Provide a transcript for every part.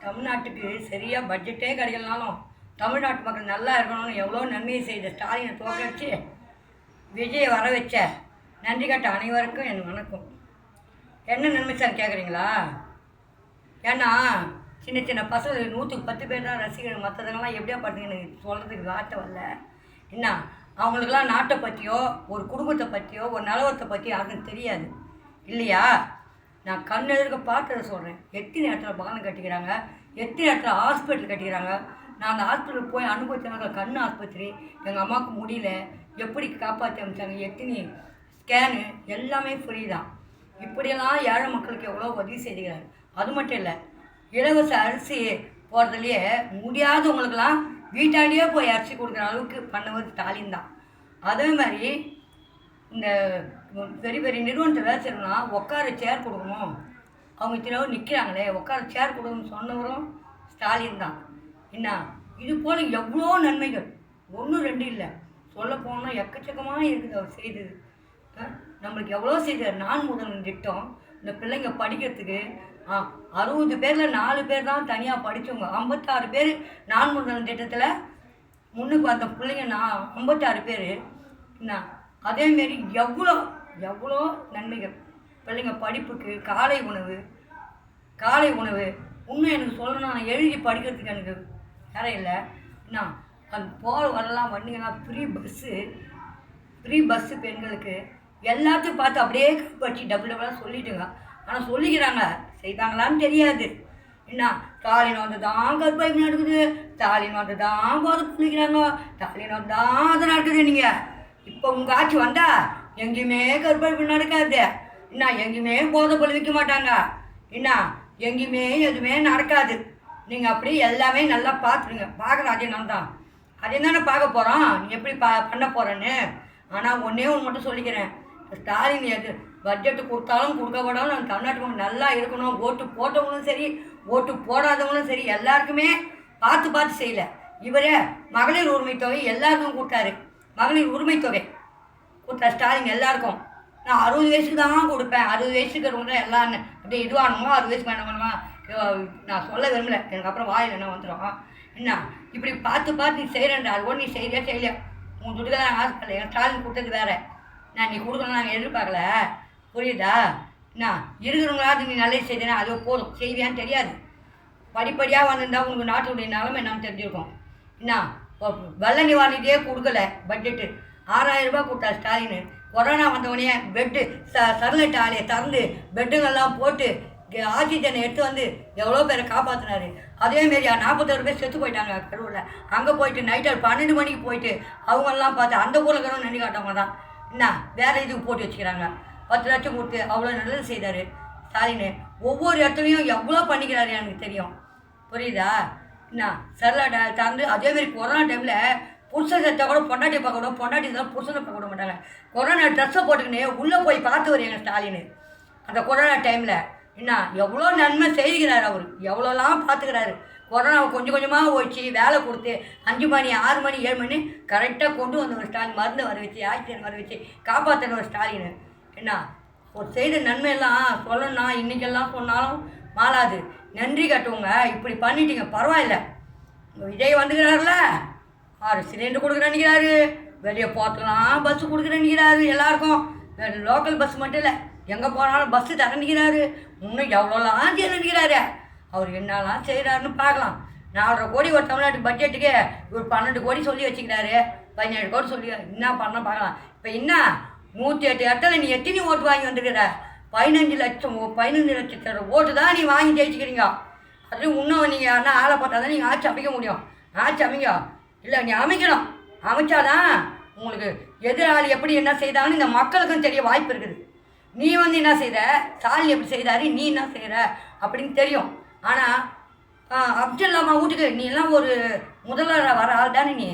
தமிழ்நாட்டுக்கு சரியாக பட்ஜெட்டே கிடைக்கலனாலும் தமிழ்நாட்டு மக்கள் நல்லா இருக்கணும்னு எவ்வளோ நன்மையை செய்த ஸ்டாலினை தோக்கடிச்சு விஜயை வர வச்ச நன்றி கட்ட அனைவருக்கும் என் வணக்கம். என்ன நன்மை சார் கேட்குறீங்களா? ஏன்னா சின்ன சின்ன பசங்க 110 பேர் தான் ரசிகர்கள், மற்றதுங்கெல்லாம் எப்படியா பார்த்தீங்க எனக்கு சொல்கிறதுக்கு வார்த்தை வரல. என்ன அவங்களுக்கெல்லாம் நாட்டை பற்றியோ ஒரு குடும்பத்தை பற்றியோ ஒரு நிலவரத்தை பற்றியோ யாருக்கும் தெரியாது இல்லையா? நான் கண் எதிர்க்க பார்த்ததை சொல்கிறேன். எத்தனை இடத்துல பாலம் கட்டிக்கிறாங்க, எத்தனை இடத்துல ஹாஸ்பிட்டல் கட்டிக்கிறாங்க. நான் அந்த ஹாஸ்பிட்டலுக்கு போய் அனுபவிச்சாங்க. கண் ஆஸ்பத்திரி எங்கள் அம்மாவுக்கு முடியல, எப்படி காப்பாற்றி அமைச்சாங்க. எத்தனை ஸ்கேனு எல்லாமே ஃப்ரீ தான். இப்படியெல்லாம் ஏழை மக்களுக்கு எவ்வளோ உதவி செய்துக்கிறாரு. அது மட்டும் இல்லை, இலவச அரிசி போகிறதுலையே முடியாதவங்களுக்கெல்லாம் வீட்டாண்டியே போய் அரிசி கொடுக்குற அளவுக்கு பண்ணவர் ஸ்டாலின் தான். அதே மாதிரி இந்த பெரிய பெரிய நிறுவனத்தை வேலை செய்யணும்னா உட்கார சேர் கொடுக்கணும், அவங்க இத்தனை நிற்கிறாங்களே உட்கார சேர் கொடுக்கணும்னு சொன்னவரும் ஸ்டாலின் தான். என்ன இது போல் எவ்வளோ நன்மைகள், 1 2 இல்லை, சொல்ல போனால் எக்கச்சக்கமாக இருக்குது அவர் செய்தது. நம்மளுக்கு எவ்வளோ செய்தார். நான் முதல்வன் திட்டம், இந்த பிள்ளைங்க படிக்கிறதுக்கு 60 பேரில் 4 பேர் தான் தனியாக படித்தவங்க. 56 பேர் நான் முதல்வன் திட்டத்தில் முன்னுக்கு வந்த பிள்ளைங்க 56 பேர். என்ன அதேமாரி எவ்வளோ எவ்வளோ நன்மைகள். பிள்ளைங்க படிப்புக்கு காலை உணவு இன்னும் எனக்கு சொல்லணும். நான் எழுதி படிக்கிறதுக்கு எனக்கு வேற இல்லை. என்ன அது போகிற வரலாம் வண்டிங்கெல்லாம் ஃப்ரீ பஸ்ஸு பெண்களுக்கு எல்லாத்தையும் பார்த்து அப்படியே படிச்சு டபுளாக சொல்லிட்டுங்க. ஆனால் சொல்லிக்கிறாங்க, செய்தாங்களான்னு தெரியாது. என்ன ஸ்டாலின் வந்து தான் கற்பழிப்பு நடக்குது, ஸ்டாலின் வந்து தான் போதை சொல்லிக்கிறாங்க, ஸ்டாலின் வந்து தான் அது நடக்குது. நீங்கள் இப்போ உங்கள் ஆட்சி வந்தால் எங்கேயுமே கற்பழிப்பு நடக்காது. என்ன எங்கேயுமே போதை பொருள் விற்க மாட்டாங்க. என்ன எங்கேயுமே எதுவுமே நடக்காது. நீங்கள் அப்படி எல்லாமே நல்லா பார்த்துருங்க. பார்க்குறோம், அதே நான் தான் அதே தானே பார்க்க போகிறோம். நீ எப்படி பண்ண போகிறேன்னு. ஆனால் ஒன்றே ஒன்று மட்டும் சொல்லிக்கிறேன். ஸ்டாலின் எது பட்ஜெட்டு கொடுத்தாலும் கொடுக்கப்படாலும் நம்ம தமிழ்நாட்டு மக்கள் நல்லா இருக்கணும். ஓட்டு போட்டவங்களும் சரி, ஓட்டு போடாதவங்களும் சரி, எல்லாருக்குமே பார்த்து செய்யலை. இவரே மகளிர் உரிமை தொகை எல்லாருக்கும் கொடுத்தாரு. மகளிர் உரிமை தொகை கொடுத்தா ஸ்டாலின் எல்லாருக்கும். நான் 60 வயசுக்கு தான் கொடுப்பேன், 60 வயசுக்கு இருக்கிறவங்க தான் எல்லாம் அப்படியே இதுவாகணுமோ 60 வயசுக்கு வேணுமா நான் சொல்ல விரும்பலை. எனக்கு அப்புறம் வாயில் என்ன வந்துடும். என்ன இப்படி பார்த்து நீ செய்கிறேன்டா, அது கூட நீ செய்யலையா உன் துட்டுக்கெல்லாம் ஆசைப்படல. என் ஸ்டாலின் கொடுத்தது வேறு, நான் நீ கொடுக்கணும் நாங்கள் எதிர்பார்க்கல. புரியுதா? என்ன இருக்கிறவங்களாவது நீ நல்லது செய்தேன்னா அது போதும். செய்வியான்னு தெரியாது. படிப்படியாக வந்திருந்தால் உனக்கு நாட்டுடைய நிலைமை என்னன்னு தெரிஞ்சிருக்கும். என்ன வெள்ள நிவாரணிட்டே கொடுக்கல. பட்ஜெட்டு 6000 ரூபாய் கொடுத்தா ஸ்டாலின். கொரோனா வந்தவொடனே பெட்டு சரலட்டு ஆலையை திறந்து பெட்டுங்கள்லாம் போட்டு ஆக்சிஜனை எடுத்து வந்து எவ்வளோ பேரை காப்பாற்றினாரு. அதேமாரி 41 பேர் செத்து போயிட்டாங்க கரூரில். அங்கே போயிட்டு நைட்டு 12 மணிக்கு போயிட்டு அவங்களெல்லாம் பார்த்து அந்த ஊரில் இருக்கிறவங்க நன்றி காட்டவங்க தான். என்ன வேறு இதுக்கு போட்டு வச்சுக்கிறாங்க. 10 லட்சம் கொடுத்து அவ்வளோ நல்லது செய்தார் ஸ்டாலின். ஒவ்வொரு இடத்துலையும் எவ்வளோ பண்ணிக்கிறாரு எனக்கு தெரியும். புரியுதா? என்ன சரலாட்டை திறந்து அதேமாரி கொரோனா டைமில் புருஷன் செத்தா கூட பொண்டாட்டி பார்க்க விட, பொண்டாட்டி தான் புருஷனை பார்க்க விட மாட்டாங்க. கொரோனா ட்ரெஸ்ஸை போட்டுக்கினே உள்ளே போய் பார்த்து வரீங்க ஸ்டாலின். அந்த கொரோனா டைமில் என்ன எவ்வளோ நன்மை செய்கிறார் அவர், எவ்வளோலாம் பார்த்துக்கிறாரு. கொரோனாவை கொஞ்சம் கொஞ்சமாக போயிடுச்சு, வேலை கொடுத்து 5 மணி 6 மணி 7 மணி கரெக்டாக கொண்டு வந்தவர் ஸ்டாலின். மருந்து வர வச்சு, ஆக்சிஜன் வர வச்சு காப்பாற்றினவர் ஸ்டாலின். என்ன ஒரு செய்த நன்மையெல்லாம் சொல்லணும்னா இன்றைக்கெல்லாம் சொன்னாலும் மாறாது. நன்றி கட்டுவோங்க. இப்படி பண்ணிட்டீங்க, பரவாயில்ல. விஜய் வந்துக்கிறாருல, 6 சிலிண்டர் கொடுக்குறேன்னுக்கிறாரு, வெளியே போகிறதுலாம் பஸ்ஸு கொடுக்குறேன்னுக்கிறாரு. எல்லாருக்கும் லோக்கல் பஸ் மட்டும் இல்லை, எங்கே போனாலும் பஸ்ஸு தரணிக்கிறாரு. இன்னும் எவ்வளோலாம் செய்யணுங்கிறாரு. அவர் என்னெல்லாம் செய்கிறாருன்னு பார்க்கலாம். 4.5 கோடி ஒரு தமிழ்நாட்டு பட்ஜெட்டுக்கு ஒரு 12 கோடி சொல்லி வச்சுக்கிறாரு. 17 கோடி சொல்லி என்ன பண்ணால் பார்க்கலாம். இப்போ என்ன 108 இடத்துல நீ எத்தனை ஓட்டு வாங்கி வந்துருக்கிற? 15 லட்சத்தோட ஓட்டு தான் நீ வாங்கி ஜெயிச்சுக்கிறீங்க. அதுவும் இன்னும் நீங்கள் யாருன்னா ஆளை பார்த்தா தான் நீங்கள் ஆட்சி அமைக்க முடியும். ஆட்சி அமைங்க இல்லை, நீ அமைக்கணும். அமைச்சாதான் உங்களுக்கு எதிராளி எப்படி என்ன செய்தாங்கன்னு இந்த மக்களுக்கும் தெரிய வாய்ப்பு இருக்குது. நீ வந்து என்ன செய்கிற, ஸ்டாலின் எப்படி செய்தாரு, நீ என்ன செய்கிற அப்படின்னு தெரியும். ஆனால் அப்படி இல்லாமல் வீட்டுக்கு நீ எல்லாம் ஒரு முதல்வராக வர ஆள் தானே நீ.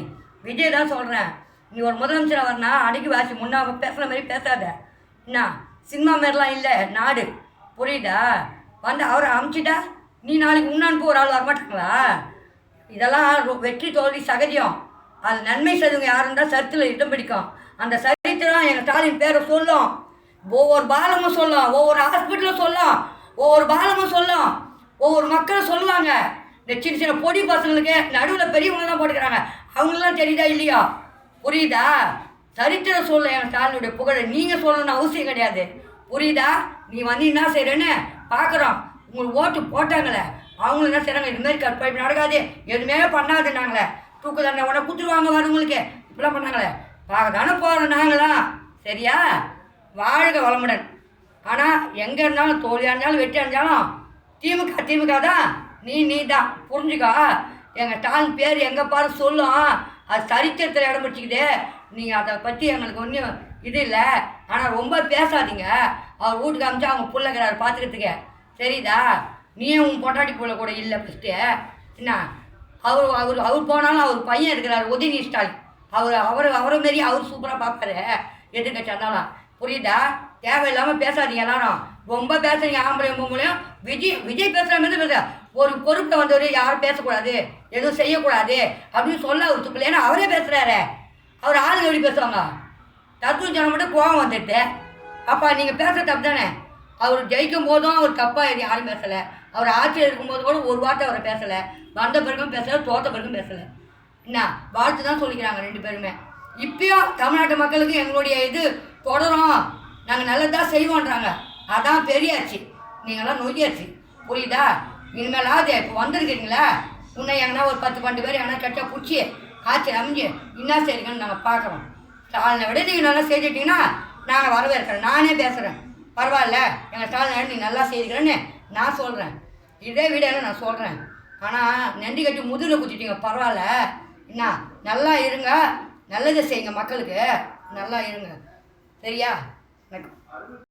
விஜய் தான் சொல்கிறேன், நீ ஒரு முதலமைச்சராக வரனா அடிக்கி வாசி முன்னா பேசுகிற மாதிரி பேசாத. என்ன சினிமா மாரிலாம் இல்லை நாடு, புரியுதா? வந்து அவரை அமுச்சிட்டா நீ நாளைக்கு முன்னாடி ஒரு ஆள் வரமாட்டாங்களா? இதெல்லாம் வெற்றி தோல்வி சகஜம். அது நன்மை செய்தவங்க யார் இருந்தால் சரித்திரம் இடம் பிடிக்கும். அந்த சரித்திரம் எங்கள் ஸ்டாலின் பேரை சொல்லும். ஒவ்வொரு பாலமும் சொல்லும், ஒவ்வொரு ஹாஸ்பிட்டலும் சொல்லும், ஒவ்வொரு பாலமும் சொல்லும், ஒவ்வொரு மக்களும் சொல்லுவாங்க. இந்த சின்ன சின்ன பொடி பசங்களுக்கு நடுவில் பெரியவங்க தான் போட்டுக்கிறாங்க. அவங்களெலாம் தெரியுதா இல்லையா? புரியுதா? சரித்திரம் சொல்ல என் ஸ்டாலினுடைய புகழை நீங்கள் சொல்லணும்னு அவசியம் கிடையாது. புரியுதா? நீ வந்து என்ன செய்கிறேன்னு பார்க்குறோம். உங்களுக்கு ஓட்டு போட்டாங்களே அவங்களும் என்ன செய்கிறாங்க, இதுமாரி கற்பழிப்பு நடக்காது எதுவுமே பண்ணாதுன்னாங்களே, தூக்கு தண்டனை உடனே கொடுத்துருவாங்க வரவங்களுக்கு, இப்படிலாம் பண்ணாங்களே பார்க்க தானே போகிறோம் நாங்களாம். சரியா? வாழ்க வளமுடன். ஆனால் எங்கே இருந்தாலும் தோல்வியாக இருந்தாலும் வெற்றியாக இருந்தாலும் திமுக தான். நீ தான் புரிஞ்சுக்கா. எங்கள் ஸ்டாலின் பேர் எங்கே பாரு சொல்லும், அது சரித்திரத்தில் இடம் பிடிச்சிக்குது. நீங்கள் அதை பற்றி எங்களுக்கு ஒன்றும் இது இல்லை. ஆனால் ரொம்ப பேசாதீங்க. அவர் வீட்டுக்கு அமிச்சா அவங்க பிள்ளைக்கிறாரு பார்த்துக்கிறதுக்கு. சரிதா? நீயும் உன் பொட்டாட்டி பிள்ளை கூட இல்லை ஃபஸ்ட்டு என்ன. அவர் போனாலும் அவர் பையன் இருக்கிறார் உதயநிதி ஸ்டாலின். அவரை மாரி அவர் சூப்பராக பார்ப்பாரு எதிர்கட்சி இருந்தாலும். புரியுதா? தேவையில்லாமல் பேசாதீங்க எல்லாரும். ரொம்ப பேசுறீங்க ஆம்பளை பொம்பளையும். விஜய் பேசுகிற மாதிரி பேச ஒரு பொறுப்பில் வந்தவர் யாரும் பேசக்கூடாது எதுவும் செய்யக்கூடாது அப்படின்னு சொல்ல அவர் துப்பில். ஏன்னா அவரே பேசுகிறாரு. அவர் ஆளுங்க எப்படி பேசுவாங்க? தத்துவம் சொன்ன மட்டும் கோவம் வந்துட்டு. அப்போ நீங்கள் பேசுகிற தப்பு தானே. அவர் ஜெயிக்கும் போதும் அவர் தப்பாக எது யாரும் பேசலை. அவர் ஆட்சியில் இருக்கும்போது கூட ஒரு வார்த்தை அவரை பேசலை. வந்த பிறகும் பேசலை, தோற்ற பிறகும் பேசலை. என்ன வாழ்த்து தான் சொல்லிக்கிறாங்க ரெண்டு பேருமே. இப்பயும் தமிழ்நாட்டு மக்களுக்கு எங்களுடைய இது தொடரும், நாங்கள் நல்லதாக செய்வோன்றாங்க. அதான் பெரியாச்சு, நீங்களாம் நொய்யாச்சு. புரியுதா? இனிமேலாவது இப்போ வந்திருக்கிறீங்களா, இன்னும் எங்கன்னா ஒரு 10-12 பேர் எங்கன்னா கட்டா பிடிச்சி ஆட்சி அமைஞ்சு என்ன செய்றீங்கன்னு நாங்கள் பார்க்குறோம். ஸ்டாலினை விட நீங்கள் நல்லா செஞ்சிட்டிங்கன்னா நாங்கள் வரவேற்கிறோம். நானே பேசுகிறேன், பரவாயில்ல எங்கள் ஸ்டாலினை நீ நல்லா செய்கிறேன்னு நான் சொல்கிறேன். இதே வீடியோவில் நான் சொல்கிறேன். ஆனால் நன்றி கட்டி முதுகில் குத்திட்டீங்க, பரவாயில்ல. என்ன நல்லா இருங்க, நல்லதை செய்யுங்க, மக்களுக்கு நல்லா இருங்க. சரியா? எனக்கு